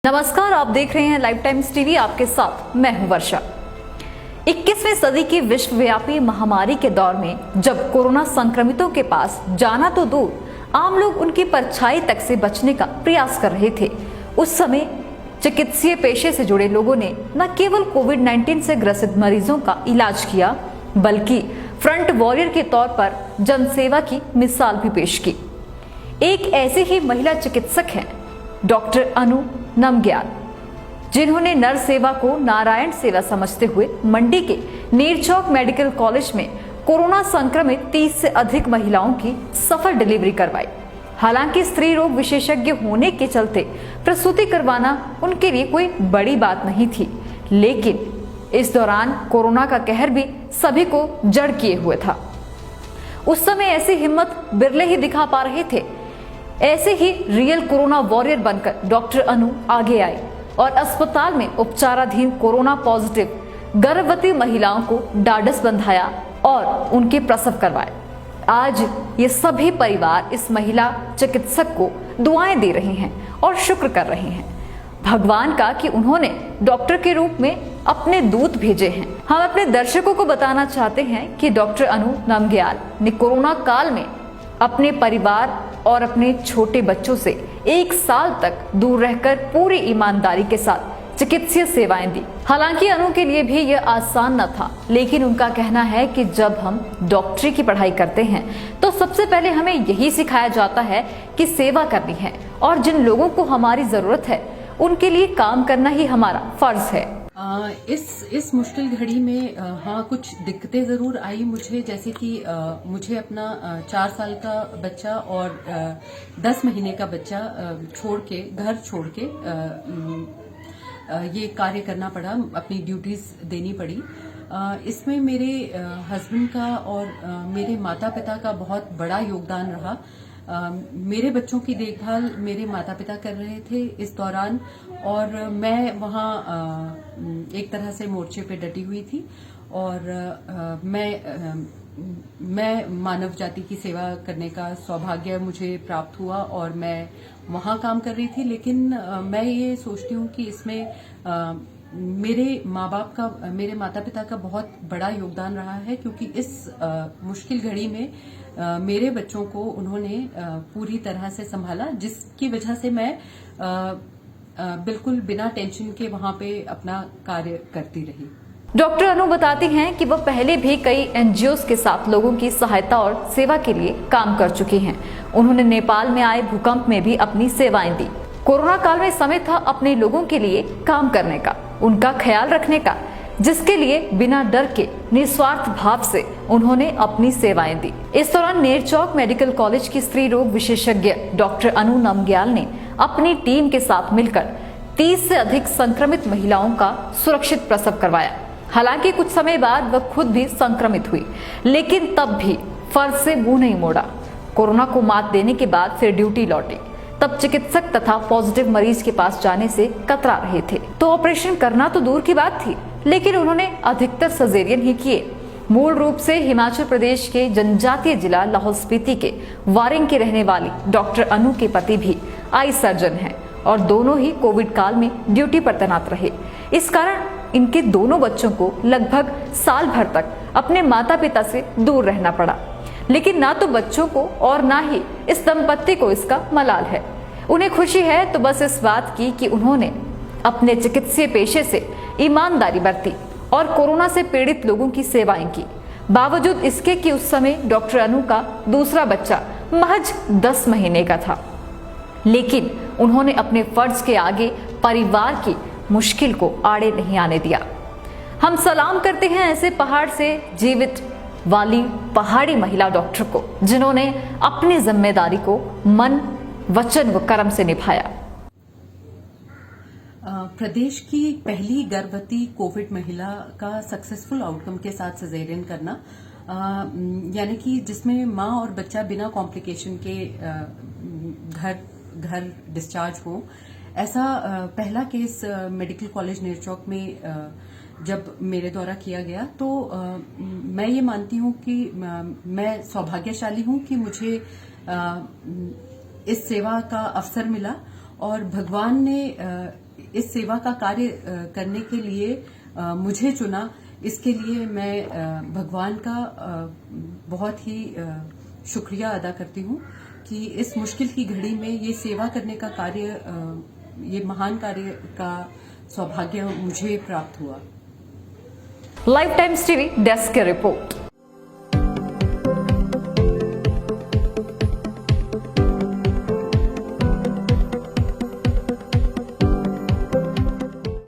नमस्कार, आप देख रहे हैं लाइव टाइम्स टीवी। आपके साथ मैं हूं वर्षा। 21वीं सदी की विश्वव्यापी महामारी के दौर में जब कोरोना संक्रमितों के पास जाना तो दूर, आम लोग उनकी परछाई तक से बचने का प्रयास कर रहे थे, उस समय चिकित्सीय पेशे से जुड़े लोगों ने न केवल कोविड-19 से ग्रसित मरीजों का इलाज किया, बल्कि फ्रंट वॉरियर के तौर पर जनसेवा की मिसाल भी पेश की। एक ऐसे ही महिला चिकित्सक हैं डॉक्टर अनु नमग्याल, जिन्होंने नर सेवा को नारायण सेवा समझते हुए मंडी के नेरचौक मेडिकल कॉलेज में कोरोना संक्रमित 30 से अधिक महिलाओं की सफल डिलीवरी करवाई। हालांकि स्त्री रोग विशेषज्ञ होने के चलते प्रसूति करवाना उनके लिए कोई बड़ी बात नहीं थी, लेकिन इस दौरान कोरोना का कहर भी सभी को जड़ किए हुए था। उस समय ऐसी हिम्मत बिरले ही दिखा पा रहे थे। ऐसे ही रियल कोरोना वॉरियर बनकर डॉक्टर अनु आगे आए और अस्पताल में उपचाराधीन कोरोना पॉजिटिव गर्भवती महिलाओं को ढाढ़स बंधाया और उनके प्रसव करवाए। आज ये सभी परिवार इस महिला चिकित्सक को दुआएं दे रहे हैं और शुक्र कर रहे हैं भगवान का कि उन्होंने डॉक्टर के रूप में अपने दूत भेजे हैं। हम अपने दर्शकों को बताना चाहते हैं कि डॉक्टर अनु नमग्याल ने कोरोना काल में अपने परिवार और अपने छोटे बच्चों से 1 साल तक दूर रहकर पूरी ईमानदारी के साथ चिकित्सीय सेवाएं दी। हालांकि अनु के लिए भी यह आसान न था, लेकिन उनका कहना है कि जब हम डॉक्टरी की पढ़ाई करते हैं तो सबसे पहले हमें यही सिखाया जाता है कि सेवा करनी है और जिन लोगों को हमारी जरूरत है उनके लिए काम करना ही हमारा फर्ज है। इस मुश्किल घड़ी में हाँ कुछ दिक्कतें जरूर आई मुझे, जैसे कि मुझे अपना 4 साल का बच्चा और 10 महीने का बच्चा घर छोड़ के ये कार्य करना पड़ा, अपनी ड्यूटीज देनी पड़ी। इसमें मेरे हस्बैंड का और मेरे माता पिता का बहुत बड़ा योगदान रहा। मेरे बच्चों की देखभाल मेरे माता पिता कर रहे थे इस दौरान, और मैं वहाँ एक तरह से मोर्चे पे डटी हुई थी और मैं मानव जाति की सेवा करने का सौभाग्य मुझे प्राप्त हुआ और मैं वहाँ काम कर रही थी। लेकिन मैं ये सोचती हूँ कि इसमें मेरे माँ बाप का, मेरे माता पिता का बहुत बड़ा योगदान रहा है, क्योंकि इस मुश्किल घड़ी में मेरे बच्चों को उन्होंने पूरी तरह से संभाला, जिसकी वजह से मैं बिल्कुल बिना टेंशन के वहां पे अपना कार्य करती रही। डॉक्टर अनु बताती हैं कि वह पहले भी कई एनजीओज के साथ लोगों की सहायता और सेवा के लिए काम कर चुकी हैं। उन्होंने नेपाल में आए भूकंप में भी अपनी सेवाएं दी। कोरोना काल में समय था अपने लोगों के लिए काम करने का, उनका ख्याल रखने का, जिसके लिए बिना डर के निस्वार्थ भाव से उन्होंने अपनी सेवाएं दी। इस दौरान नेरचौक मेडिकल कॉलेज की स्त्री रोग विशेषज्ञ डॉक्टर अनु नमग्याल ने अपनी टीम के साथ मिलकर 30 से अधिक संक्रमित महिलाओं का सुरक्षित प्रसव करवाया। हालांकि कुछ समय बाद वह खुद भी संक्रमित हुई, लेकिन तब भी फर्ज से मुंह नहीं मोड़ा। कोरोना को मात देने के बाद फिर ड्यूटी लौटी। तब चिकित्सक तथा पॉजिटिव मरीज के पास जाने से कतरा रहे थे, तो ऑपरेशन करना तो दूर की बात थी, लेकिन उन्होंने अधिकतर सर्जरियन ही किए। मूल रूप से हिमाचल प्रदेश के जनजातीय जिला लाहौल स्पीति के वारिंग के रहने वाली डॉक्टर अनु के पति भी आई सर्जन हैं और दोनों ही कोविड काल में ड्यूटी पर तैनात रहे। इस कारण इनके दोनों बच्चों को लगभग साल भर तक अपने माता पिता से दूर रहना पड़ा। लेकिन ना तो बच्चों को और ना ही इस दंपत्ति को इसका मलाल है। उन्हें खुशी है तो बस इस बात की कि उन्होंने अपने चिकित्सीय पेशे से ईमानदारी बरती और कोरोना से पीड़ित लोगों की सेवाएं की। बावजूद इसके कि उस समय डॉक्टर अनु का दूसरा बच्चा महज 10 महीने का था, लेकिन उन्होंने अपने फर्ज के आगे परिवार की मुश्किल को आड़े नहीं आने दिया। हम सलाम करते हैं ऐसे पहाड़ से जीवित वाली पहाड़ी महिला डॉक्टर को, जिन्होंने अपनी जिम्मेदारी को मन, वचन व कर्म से निभाया। प्रदेश की पहली गर्भवती कोविड महिला का सक्सेसफुल आउटकम के साथ सिजेरियन करना, यानी कि जिसमें माँ और बच्चा बिना कॉम्प्लिकेशन के घर डिस्चार्ज हो, ऐसा पहला केस मेडिकल कॉलेज नेरचौक में जब मेरे द्वारा किया गया, तो मैं ये मानती हूँ कि मैं सौभाग्यशाली हूँ कि मुझे इस सेवा का अवसर मिला और भगवान ने इस सेवा का कार्य करने के लिए मुझे चुना। इसके लिए मैं भगवान का बहुत ही शुक्रिया अदा करती हूँ कि इस मुश्किल की घड़ी में ये सेवा करने का कार्य, ये महान कार्य का सौभाग्य मुझे प्राप्त हुआ। लाइफ टाइम्स टीवी डेस्क की रिपोर्ट।